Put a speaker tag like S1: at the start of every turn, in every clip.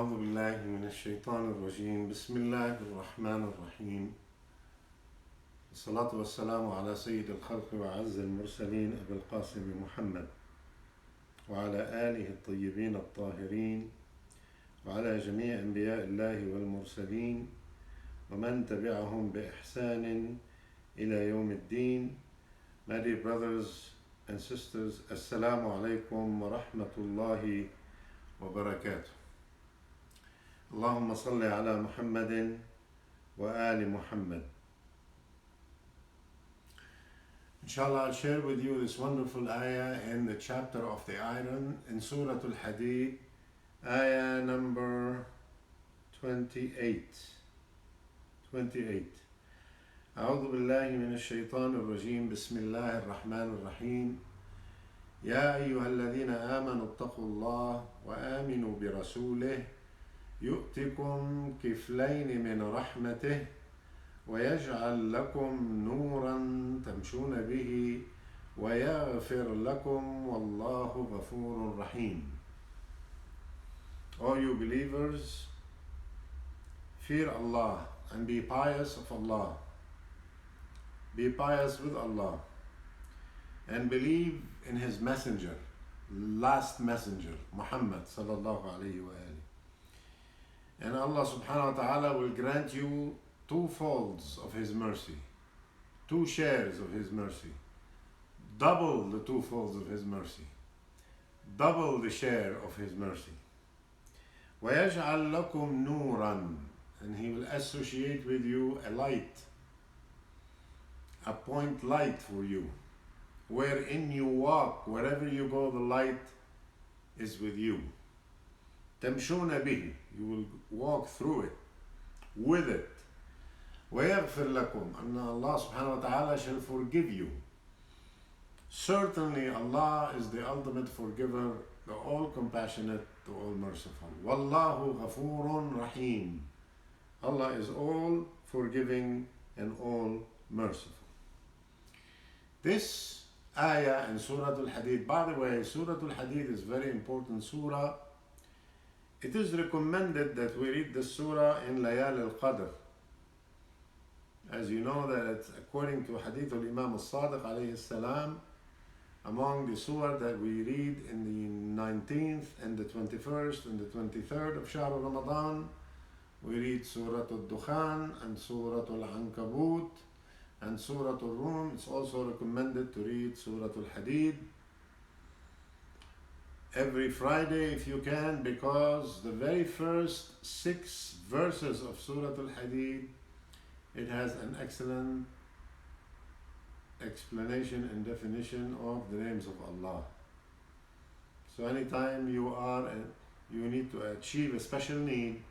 S1: أعوذ بالله من الشيطان الرجيم. بسم الله الرحمن الرحيم. الصلاة والسلام على سيد الخلق وأعز المرسلين أبي القاسم محمد وعلى آله الطيبين الطاهرين وعلى جميع أنبياء الله والمرسلين ومن تبعهم بإحسان إلى يوم الدين. My dear brothers and sisters, Assalamu alaikum wa rahmatullahi wa barakatuh. اللهم صل على محمد وآل محمد. Inshallah, I'll share with you this wonderful ayah in the chapter of the iron in Surah Al-Hadid, ayah number 28. أعوذ بالله من الشيطان الرجيم. بسم الله الرحمن الرحيم. يا أيها الذين آمنوا اتقوا الله وآمنوا برسوله يؤتكم كفلين من رحمته ويجعل لكم نورا تمشون به ويغفر لكم والله غفور رحيم. O you believers, fear Allah and be pious of Allah. Be pious with Allah and believe in His messenger, last messenger, Muhammad sallallahu alayhi wa alihi. And Allah subhanahu wa ta'ala will grant you two folds of His mercy, two shares of His mercy, double the two folds of His mercy, double the share of His mercy. وَيَجْعَلْ لَكُمْ نُورًا, and He will associate with you a light, a point light for you, wherein you walk, wherever you go, the light is with you. تمشون به, you will walk through it, with it. ويغفر لكم, and Allah subhanahu wa ta'ala shall forgive you. Certainly Allah is the ultimate forgiver, the all compassionate, the all merciful. Wallahu ghafurun rahim. Allah is all forgiving and all merciful. This ayah in Surah Al-Hadid, by the way, Surah Al-Hadid is very important surah. It is recommended that we read this surah in Layal al-Qadr. As you know that it's according to Hadith al-Imam al-Sadiq alayhi salam, among the surah that we read in the 19th and the 21st and the 23rd of Shahr Ramadan, we read Surah al-Dukhan and Surah al-Ankabut and Surah al-Rum. It's also recommended to read Surah al-Hadid every Friday if you can, because the very first 6 verses of Surah Al-Hadid, it has an excellent explanation and definition of the names of Allah. So anytime you need to achieve a special need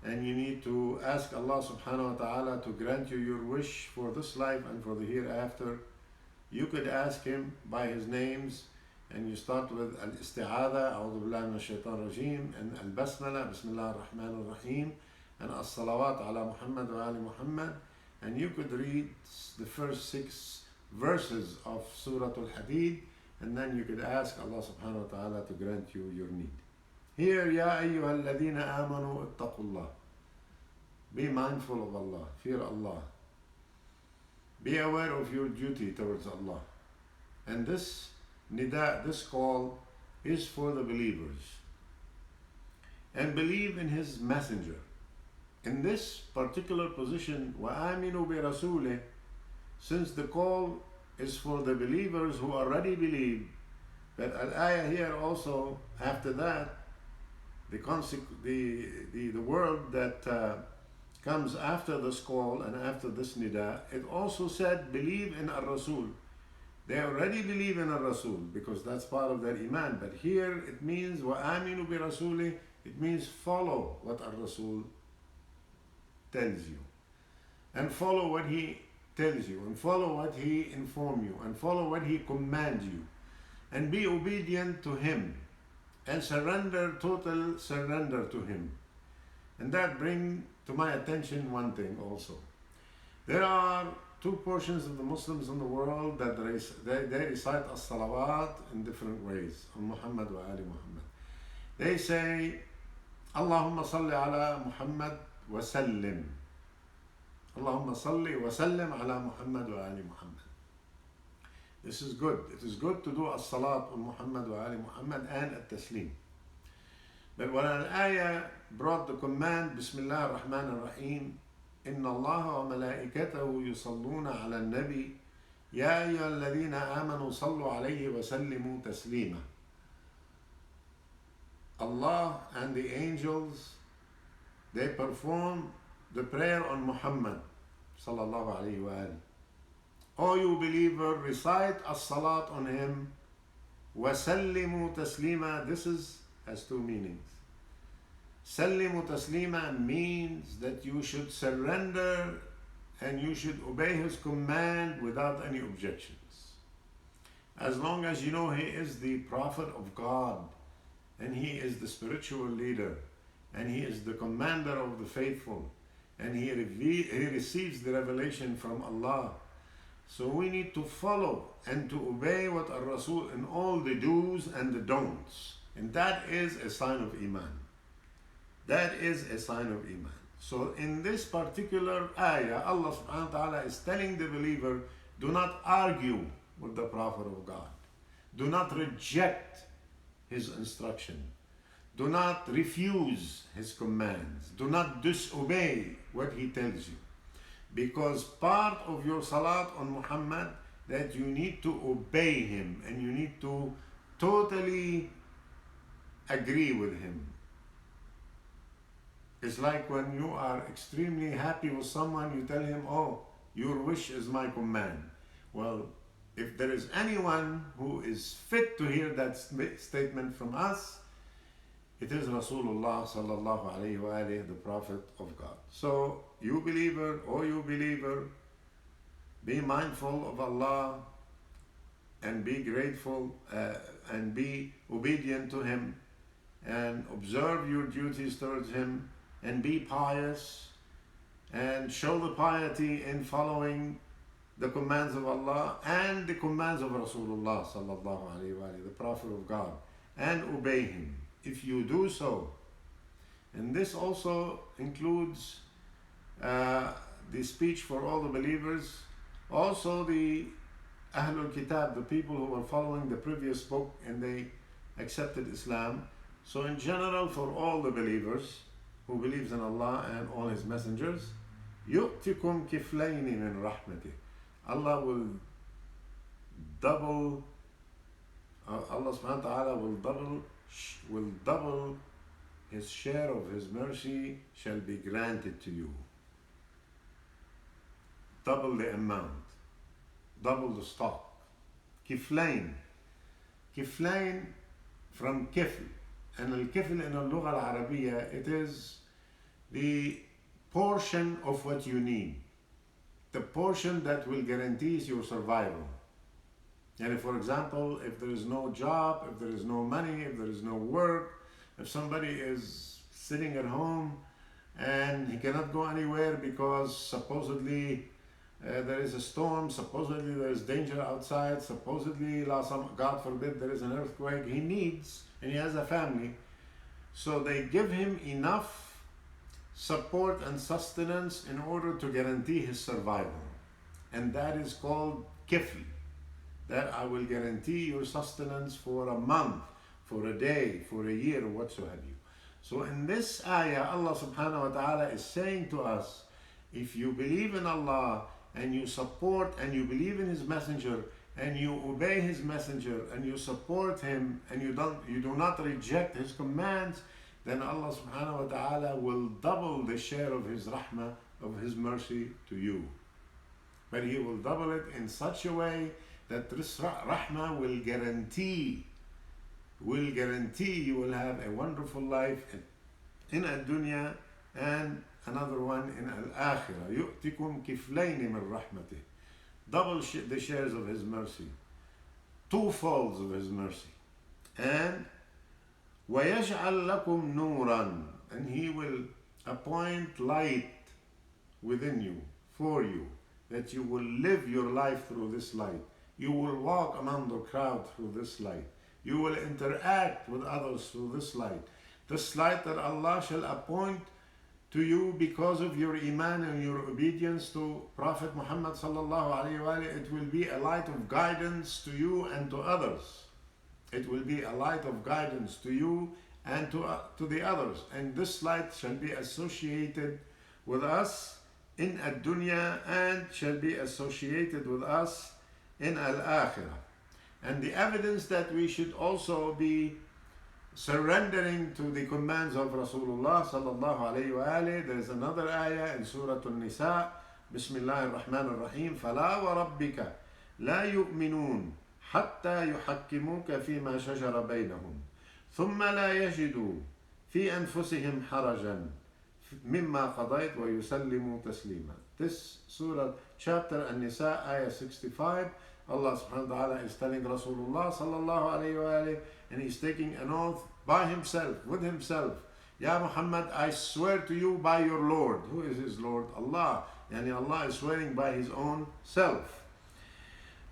S1: and you need to ask Allah subhanahu wa ta'ala to grant you your wish for this life and for the hereafter, you could ask Him by His names. And you start with Al-Isti'adha, A'udhu Billahi Minash Shaitan Rajim, and Al-Basmala, Bismillah ar-Rahman ar-Rahim, and As-Salawat ala Muhammad wa ali Muhammad. And you could read the first 6 verses of Surah Al-Hadid, and then you could ask Allah subhanahu wa ta'ala to grant you your need. Here, Ya ayyuha alladhina amanu ittaqullah. Be mindful of Allah, fear Allah. Be aware of your duty towards Allah. And this Nida, this call, is for the believers. And believe in His messenger. In this particular position, وَآمِنُوا بِرَسُولِهِ, since the call is for the believers who already believe, but al-ayah here also, after that, the word that comes after this call and after this nida, it also said, believe in ar-Rasul. They already believe in Rasul because that's part of their iman. But here it means وَآمِنُوا بِرَسُولِهِ. It means follow what Rasul tells you. And follow what he tells you. And follow what he informs you. And follow what he commands you. And be obedient to him. And surrender, total surrender to him. And that brings to my attention one thing also. There are 2 portions of the Muslims in the world that they recite as-salawat in different ways on Muhammad wa ali Muhammad. They say Allahumma salli ala Muhammad wa sallim. Allahumma salli wa sallim ala Muhammad wa ali Muhammad. This is good. It is good to do as-salat on Muhammad wa ali Muhammad and at-taslim. But when an ayah brought the command, Bismillah ar-Rahman ar-Rahim, Inna Allah wa malaikatahu yusalluna ala nabi, Ya ayyuha alladhina amanu sallu alayhi wa sallimu taslima. Allah and the angels, they perform the prayer on Muhammad sallallahu alayhi wa alihi. O you believer, recite as-salat on him. وَسَلِّمُوا تَسْلِيمًا. This has two meanings. Sallimu taslima means that you should surrender and you should obey his command without any objections. As long as you know he is the prophet of God and he is the spiritual leader and he is the commander of the faithful and he receives the revelation from Allah. So we need to follow and to obey what Ar-Rasul in all the do's and the don'ts. And that is a sign of Iman. That is a sign of Iman. So in this particular ayah, Allah subhanahu wa ta'ala is telling the believer, do not argue with the Prophet of God. Do not reject his instruction. Do not refuse his commands. Do not disobey what he tells you. Because part of your salat on Muhammad, that you need to obey him and you need to totally agree with him. It's like when you are extremely happy with someone, you tell him, oh, your wish is my command. Well, if there is anyone who is fit to hear that statement from us, it is Rasulullah sallallahu alayhi wa alayhi, the Prophet of God. So, you believer, you believer, be mindful of Allah and be grateful and be obedient to Him and observe your duties towards Him and be pious and show the piety in following the commands of Allah and the commands of Rasulullah sallallahu alayhi wa alayhi, the Prophet of God, and obey Him. If you do so, and this also includes the speech for all the believers, also the Ahlul Kitab, the people who were following the previous book and they accepted Islam. So in general, for all the believers who believes in Allah and all His messengers, يُؤْتِكُمْ كِفْلَيْنِ مِنْ رَحْمَتِهِ. Allah will double, Allah subhanahu wa ta'ala will double His share of His mercy shall be granted to you. Double the amount, double the stock. Kiflain. Kiflain from kifl. And al-kifl in al-lugha al-Arabiya, it is the portion of what you need. The portion that will guarantee your survival. And for example, if there is no job, if there is no money, if there is no work, if somebody is sitting at home and he cannot go anywhere because supposedly there is a storm, supposedly there is danger outside, supposedly, God forbid, there is an earthquake, he needs, and he has a family. So they give him enough support and sustenance in order to guarantee his survival. And that is called kifl. That I will guarantee your sustenance for a month, for a day, for a year, or whatsoever. So in this ayah, Allah subhanahu wa ta'ala is saying to us, if you believe in Allah and you support and you believe in His messenger and you obey His messenger and you support him and you do not reject his commands, then Allah subhanahu wa ta'ala will double the share of His rahmah, of His mercy to you. But He will double it in such a way that this rahmah will guarantee you will have a wonderful life in ad-dunya and another one in al-akhirah. يُؤْتِكُمْ كِفْلَيْنِ مِنْ رَحْمَتِهِ. Double the shares of His mercy, two folds of His mercy. And وَيَجْعَلْ لَكُمْ نُورًا, and He will appoint light within you, for you, that you will live your life through this light. You will walk among the crowd through this light. You will interact with others through this light. This light that Allah shall appoint to you because of your iman and your obedience to Prophet Muhammad sallallahu alaihi wasallam, it will be a light of guidance to you and to others. It will be a light of guidance to you and to the others. And this light shall be associated with us in ad-dunya and shall be associated with us in al-akhirah. And the evidence that we should also be surrendering to the commands of Rasulullah sallallahu alayhi wa alayhi. There is another ayah in Surah An-Nisa, Bismillah ar-Rahman ar-Rahim, فَلَا وَرَبِّكَ لَا يُؤْمِنُونَ حَتَّى يُحَكِّمُوكَ فِي مَا شَجَرَ بَيْنَهُمْ ثُمَّ لَا يَجِدُوا فِي أَنفُسِهِمْ حَرَجًا مِمَّا قَضَيْتَ وَيُسَلِّمُوا تَسْلِيمًا. This surah, chapter An-Nisa, ayah 65, Allah subhanahu wa ta'ala is telling Rasulullah sallallahu alayhi wa alayhi, and he's taking an oath by himself, with himself. Ya Muhammad, I swear to you by your Lord. Who is his Lord? Allah. Yani Allah is swearing by his own self.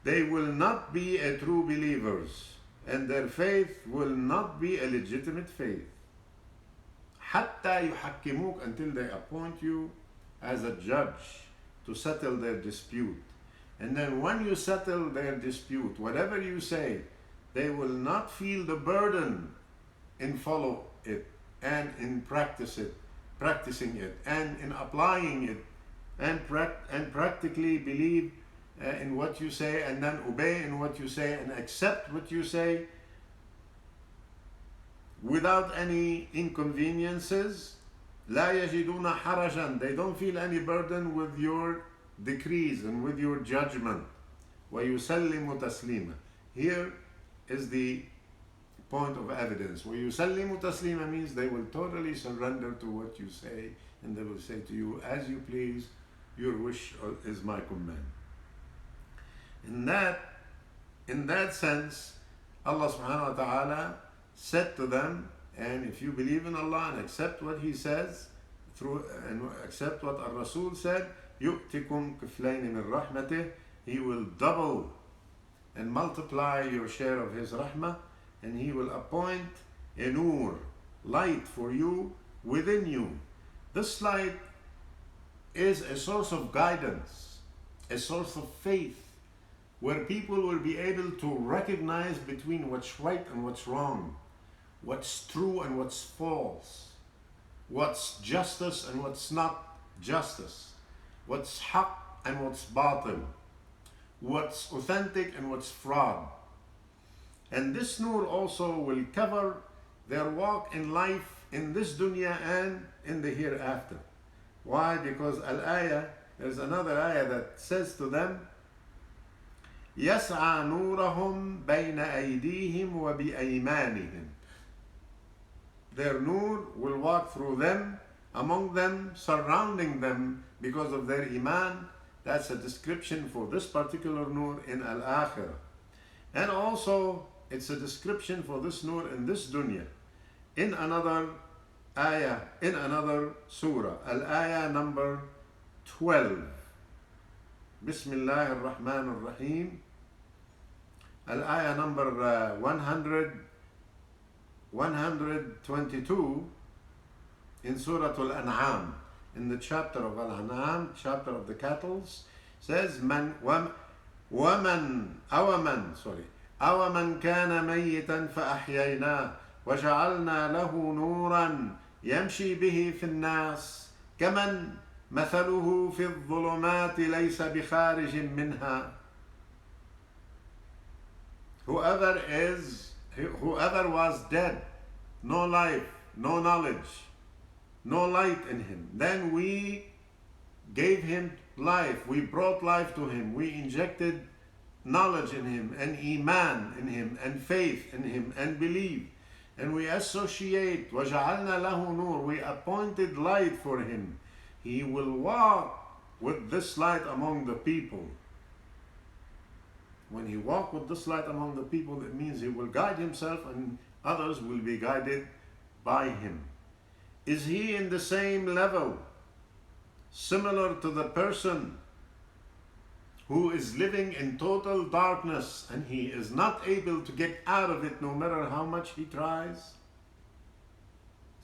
S1: They will not be a true believers, and their faith will not be a legitimate faith. حَتَّى يُحَكِّمُوكَ, until they appoint you as a judge to settle their dispute. And then when you settle their dispute, whatever you say, they will not feel the burden in follow it and in practicing it and in applying it and practically believe in what you say and then obey in what you say and accept what you say without any inconveniences. لا يجدون حرجا, they don't feel any burden with your decrees and with your judgment. ويسلم تسليما. Here is the point of evidence. وَيُسَلِّمُ تَسْلِيمًا means they will totally surrender to what you say, and they will say to you, as you please, your wish is my command. In that sense, Allah subhanahu wa ta'ala said to them, and if you believe in Allah and accept what He says, and accept what Ar-Rasul said, يُؤْتِكُمْ كِفْلَيْنِ مِنْ رَحْمَتِهِ, He will double and multiply your share of His rahmah, and He will appoint a nur, light for you within you. This light is a source of guidance, a source of faith, where people will be able to recognize between what's right and what's wrong, what's true and what's false, what's justice and what's not justice, what's haqq and what's batil, what's authentic and what's fraud. And this nur also will cover their walk in life in this dunya and in the hereafter. Why? Because al-ayah, there's another ayah that says to them, يَسْعَى نُورَهُمْ بَيْنَ أَيْدِيهِمْ وَبِأَيْمَانِهِمْ. Their nur will walk through them, among them, surrounding them because of their iman. That's a description for this particular nur in al-akhirah. And also, it's a description for this nur in this dunya. In another ayah, in another surah, al-ayah number 12. Bismillah ar-Rahman ar-Rahim. Al-ayah number 122 in Surah Al-An'am, in the chapter of Al-An'am, chapter of the cattle, says, أَوَمَنْ كَانَ مَيِّتًا فَأَحْيَيْنَاهُ وَجَعَلْنَا لَهُ نُورًا يَمْشِي بِهِ فِي النَّاسِ كَمَنْ مَثَلُهُ فِي الظُّلُمَاتِ لَيْسَ بِخَارِجٍ مِنْهَا. Whoever was dead, no life, no knowledge, no light in him, then we gave him life, we brought life to him, we injected knowledge in him, and iman in him, and faith in him, and belief, and we associate, وَجَعَلْنَا لَهُ نُورًا, we appointed light for him. He will walk with this light among the people. When he walks with this light among the people, it means he will guide himself and others will be guided by him. Is he in the same level, similar to the person who is living in total darkness and he is not able to get out of it no matter how much he tries?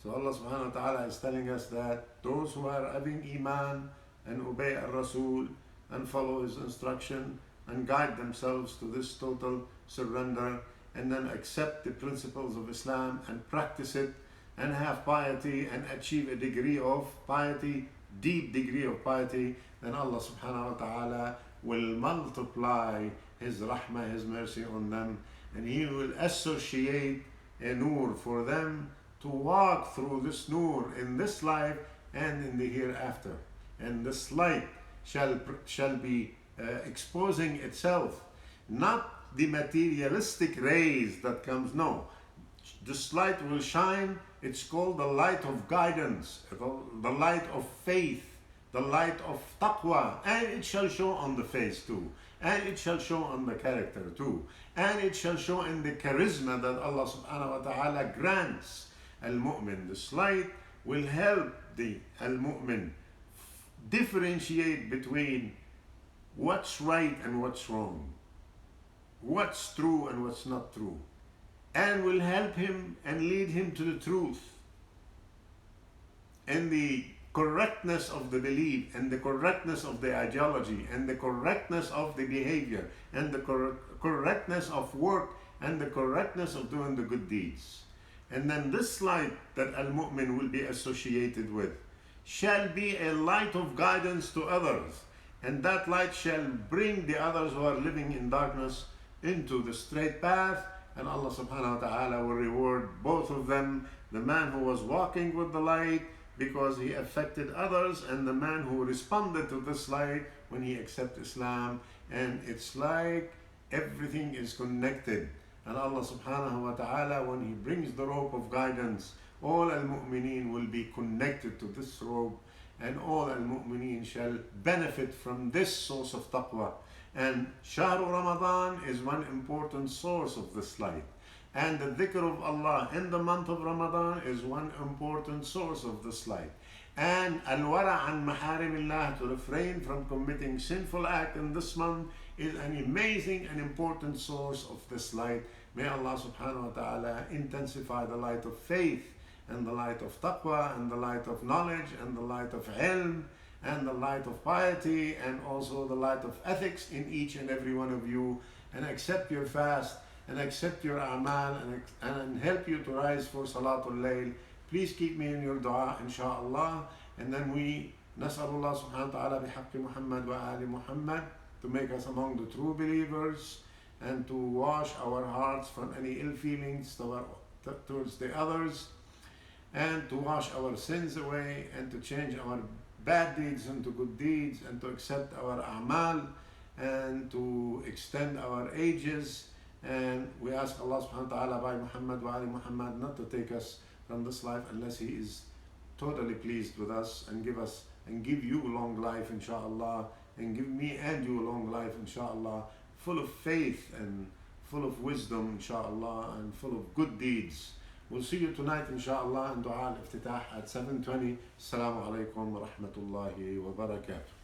S1: So Allah subhanahu wa ta'ala is telling us that those who are having Iman and obey al-Rasul and follow his instruction and guide themselves to this total surrender and then accept the principles of Islam and practice it and have piety and achieve a degree of piety, deep degree of piety, then Allah subhanahu wa ta'ala will multiply his rahmah, his mercy on them, and he will associate a nur for them to walk through this nur in this life and in the hereafter. And this light shall be exposing itself, not the materialistic rays that comes, no. This light will shine, it's called the light of guidance, the light of faith, the light of taqwa, and it shall show on the face too, and it shall show on the character too, and it shall show in the charisma that Allah subhanahu wa ta'ala grants al-mu'min. This light will help the al-mu'min differentiate between what's right and what's wrong, what's true and what's not true, and will help him and lead him to the truth and the correctness of the belief and the correctness of the ideology and the correctness of the behavior and the correctness of work and the correctness of doing the good deeds. And then this light that al-mu'min will be associated with shall be a light of guidance to others, and that light shall bring the others who are living in darkness into the straight path, and Allah subhanahu wa ta'ala will reward both of them, the man who was walking with the light because he affected others, and the man who responded to this light when he accepted Islam. And it's like everything is connected, and Allah subhanahu wa ta'ala, when he brings the rope of guidance, all al-mu'mineen will be connected to this rope, and all al-mu'mineen shall benefit from this source of taqwa. And Shahr Ramadan is one important source of this light, and the dhikr of Allah in the month of Ramadan is one important source of this light. And al-wara' an maharimillah, to refrain from committing sinful act in this month, is an amazing and important source of this light. May Allah subhanahu wa ta'ala intensify the light of faith and the light of taqwa and the light of knowledge and the light of ilm and the light of piety and also the light of ethics in each and every one of you, and accept your fast and accept your a'mal and help you to rise for Salatul Layl. Please keep me in your dua, inshaAllah. And then we nas'alullah subhanahu wa ta'ala bihaqqi Muhammad wa ali Muhammad to make us among the true believers and to wash our hearts from any ill feelings towards the others, and to wash our sins away and to change our bad deeds into good deeds, and to accept our a'mal and to extend our ages. And we ask Allah subhanahu wa ta'ala by Muhammad wa ali Muhammad not to take us from this life unless he is totally pleased with us, and give you long life inshallah, and give me and you long life inshallah, full of faith and full of wisdom inshallah, and full of good deeds. We'll see you tonight inshallah in dua al-iftitah at 7:20. Assalamu alaikum wa rahmatullahi wa barakatuh.